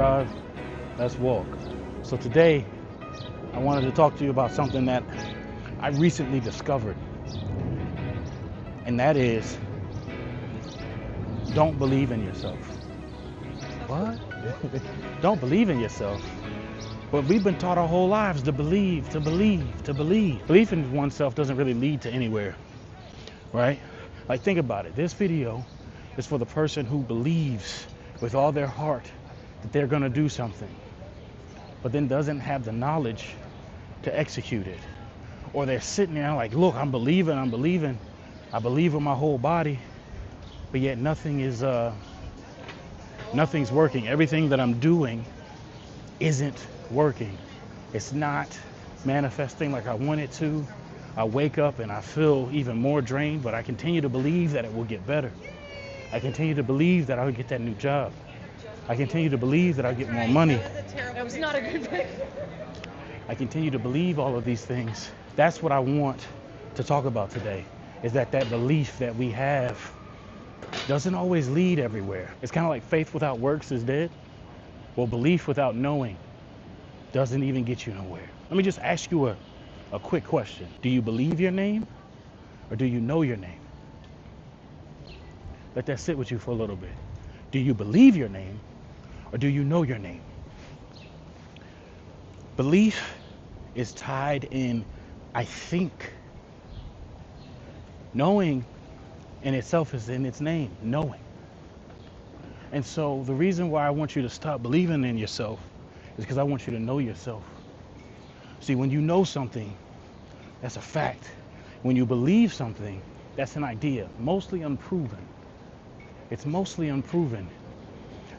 drive, let's walk. So today, I wanted to talk to you about something that I recently discovered. And that is, don't believe in yourself. What? Don't believe in yourself. But we've been taught our whole lives to believe, to believe, to believe. Belief in oneself doesn't really lead to anywhere, right? Like, think about it. This video is for the person who believes with all their heart that they're gonna do something, but then doesn't have the knowledge to execute it. Or they're sitting there like, look, I'm believing, I believe with my whole body, but yet nothing's working. Everything that I'm doing isn't working. It's not manifesting like I want it to. I wake up and I feel even more drained, but I continue to believe that it will get better. I continue to believe that I'll get that new job. I continue to believe that I'll get more money. That was not a good pick. I continue to believe all of these things. That's what I want to talk about today, is that belief that we have doesn't always lead everywhere. It's kind of like faith without works is dead. Well, belief without knowing doesn't even get you nowhere. Let me just ask you a quick question. Do you believe your name or do you know your name? Let that sit with you for a little bit. Do you believe your name or do you know your name? Belief is tied in, I think. Knowing in itself is in its name, knowing. And so the reason why I want you to stop believing in yourself is because I want you to know yourself. See, when you know something, that's a fact. When you believe something, that's an idea, mostly unproven. It's mostly unproven.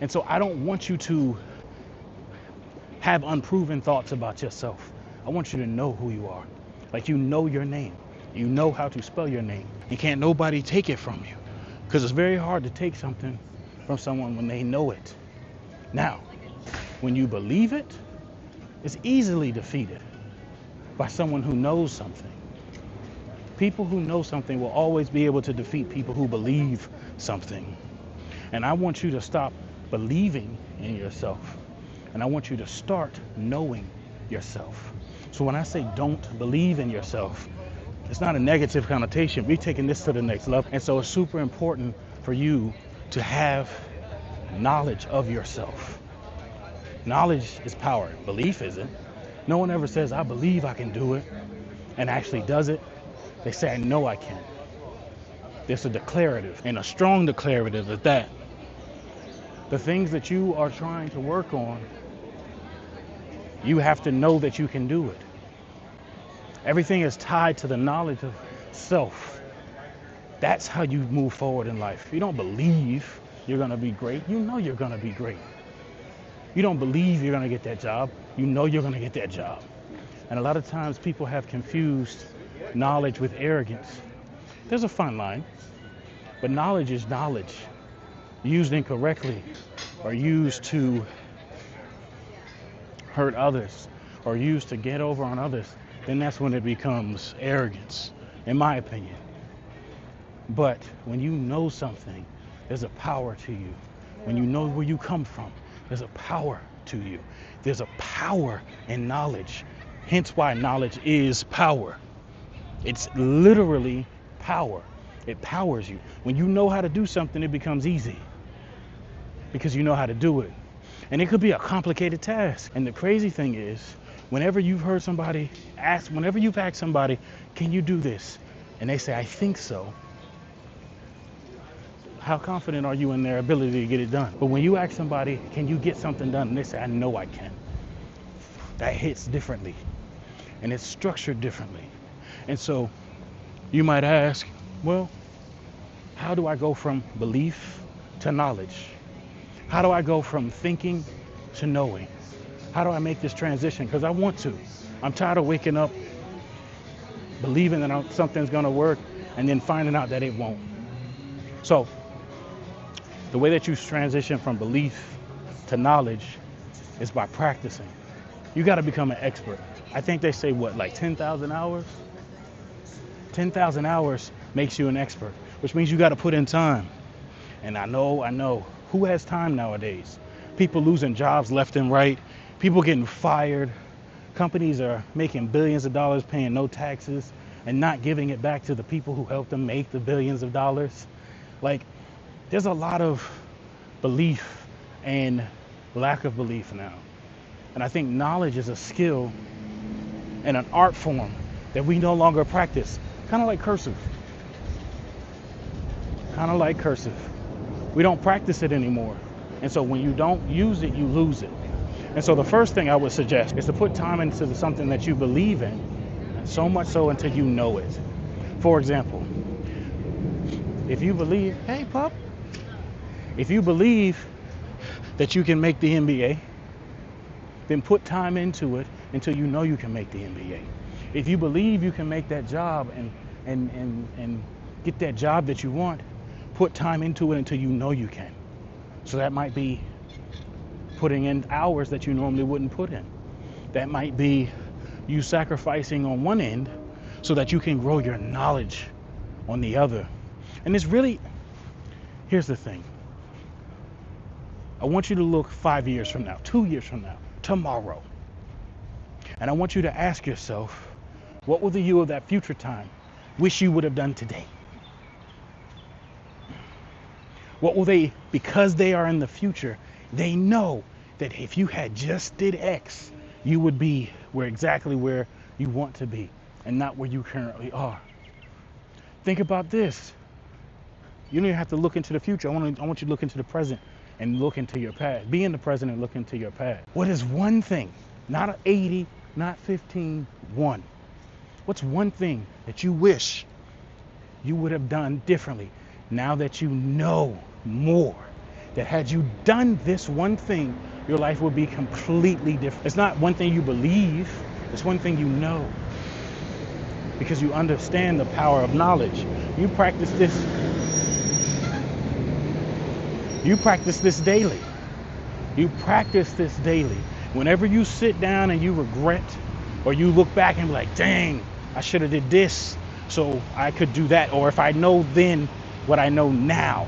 And so I don't want you to have unproven thoughts about yourself. I want you to know who you are. Like, you know your name. You know how to spell your name. And can't nobody take it from you. Because it's very hard to take something from someone when they know it. Now, when you believe it, it's easily defeated by someone who knows something. People who know something will always be able to defeat people who believe something. And I want you to stop believing in yourself. And I want you to start knowing yourself. So when I say don't believe in yourself, it's not a negative connotation. We're taking this to the next level. And so it's super important for you to have knowledge of yourself. Knowledge is power. Belief isn't. No one ever says, I believe I can do it, and actually does it. They say, I know I can. There's a declarative, and a strong declarative at that. The things that you are trying to work on, you have to know that you can do it. Everything is tied to the knowledge of self. That's how you move forward in life. You don't believe you're gonna be great. You know you're gonna be great. You don't believe you're gonna get that job. You know you're gonna get that job. And a lot of times people have confused knowledge with arrogance. There's a fine line, but knowledge is knowledge. Used incorrectly, or used to hurt others, or used to get over on others, then that's when it becomes arrogance, in my opinion. But when you know something, there's a power to you. When you know where you come from, there's a power to you. There's a power in knowledge. Hence why knowledge is power. It's literally power. It powers you. When you know how to do something, it becomes easy because you know how to do it. And it could be a complicated task. And the crazy thing is, whenever you've asked somebody, can you do this? And they say, I think so. How confident are you in their ability to get it done? But when you ask somebody, can you get something done? And they say, I know I can. That hits differently. And it's structured differently. And so you might ask, well, how do I go from belief to knowledge? How do I go from thinking to knowing? How do I make this transition? Because I want to. I'm tired of waking up believing that something's gonna work and then finding out that it won't. So the way that you transition from belief to knowledge is by practicing. You gotta become an expert. I think they say what, like 10,000 hours? 10,000 hours makes you an expert, which means you gotta put in time. And I know, who has time nowadays? people losing jobs left and right, people getting fired, companies are making billions of dollars paying no taxes and not giving it back to the people who helped them make the billions of dollars. Like, there's a lot of belief and lack of belief now. And I think knowledge is a skill and an art form that we no longer practice. Kind of like cursive. Kind of like cursive. We don't practice it anymore. And so when you don't use it, you lose it. And so the first thing I would suggest is to put time into something that you believe in, so much so until you know it. For example, if you believe, hey pup, if you believe that you can make the NBA, then put time into it until you know you can make the NBA. If you believe you can make that job and get that job that you want, put time into it until you know you can. So that might be putting in hours that you normally wouldn't put in. That might be you sacrificing on one end so that you can grow your knowledge on the other. And it's really, here's the thing. I want you to look 5 years from now, 2 years from now, tomorrow. And I want you to ask yourself, what will the you of that future time wish you would have done today? What will they, because they are in the future, they know that if you had just did X, you would be exactly where you want to be and not where you currently are. Think about this. You don't even have to look into the future. I want you to look into the present and look into your past. Be in the present and look into your past. What is one thing, not 80, not 15, one. What's one thing that you wish you would have done differently now that you know more? That had you done this one thing, your life would be completely different. It's not one thing you believe, it's one thing you know. Because you understand the power of knowledge. You practice this daily. You practice this daily. Whenever you sit down and you regret, or you look back and be like, dang, I should have did this so I could do that. Or if I know then what I know now.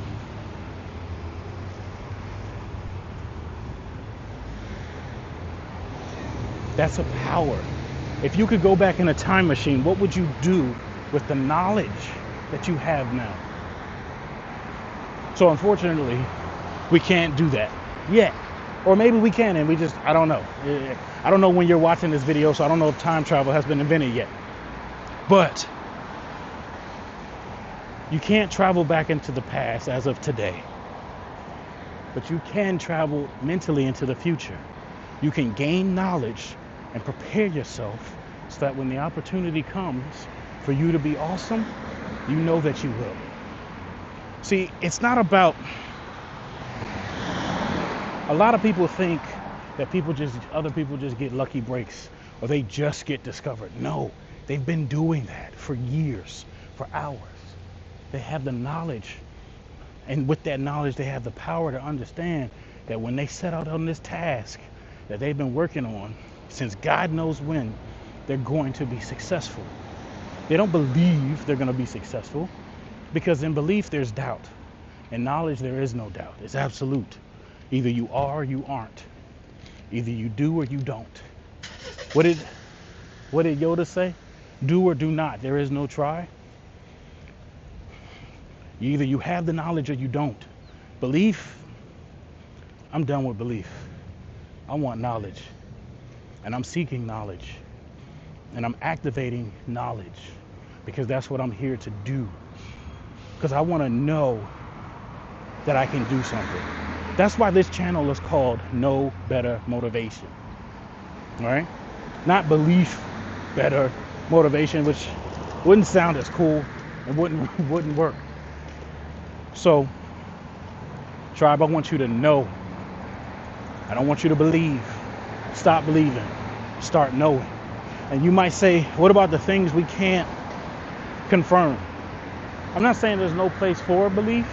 That's a power. If you could go back in a time machine, what would you do with the knowledge that you have now? So unfortunately, we can't do that yet. Or maybe we can, and I don't know. I don't know when you're watching this video, so I don't know if time travel has been invented yet. But you can't travel back into the past as of today. But you can travel mentally into the future. You can gain knowledge and prepare yourself so that when the opportunity comes for you to be awesome, you know that you will. See, it's not about, a lot of people think that other people just get lucky breaks or they just get discovered. No, they've been doing that for years, for hours. They have the knowledge, and with that knowledge, they have the power to understand that when they set out on this task that they've been working on since God knows when, they're going to be successful. They don't believe they're going to be successful because in belief there's doubt. In knowledge there is no doubt. It's absolute. Either you are or you aren't. Either you do or you don't. What did Yoda say? Do or do not. There is no try. Either you have the knowledge or you don't. Belief, I'm done with belief. I want knowledge. And I'm seeking knowledge. And I'm activating knowledge because that's what I'm here to do. Because I want to know that I can do something. That's why this channel is called Know Better Motivation. All right? Not belief better motivation, which wouldn't sound as cool and wouldn't work. So, tribe, I want you to know. I don't want you to believe. Stop believing. Start knowing. And you might say, what about the things we can't confirm? I'm not saying there's no place for belief,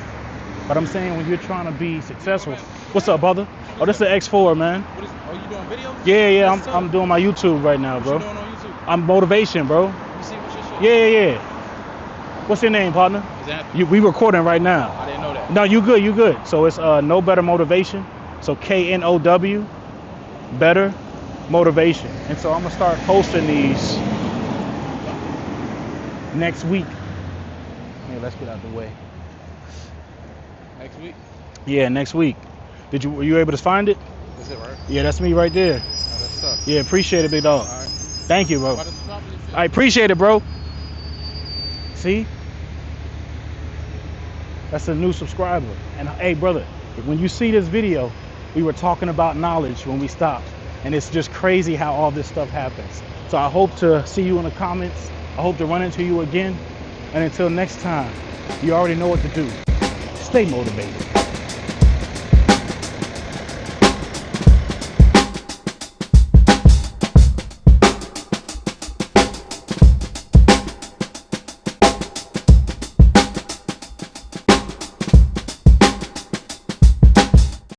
but I'm saying when you're trying to be successful. What's up, brother? Oh, this is the X4, man. Are you doing videos? Yeah, I'm doing my YouTube right now, bro. What you doing on YouTube? I'm motivation, bro. Let me see what your shit. Yeah. What's your name, partner? Is that? We recording right now. I didn't know that. No, you good. So it's Know Better Motivation. So KNOW, Better Motivation. And so I'm gonna start posting these next week. Yeah, let's get out of the way. Next week? Yeah, next week. Were you able to find it? That's it, right? Yeah, that's me right there. Oh, that's tough. Yeah, appreciate it, big dog. All right. Thank you, bro. Why does the top of your shit? I appreciate it, bro. See? That's a new subscriber. And hey, brother, when you see this video, we were talking about knowledge when we stopped. And it's just crazy how all this stuff happens. So I hope to see you in the comments. I hope to run into you again. And until next time, you already know what to do. Stay motivated.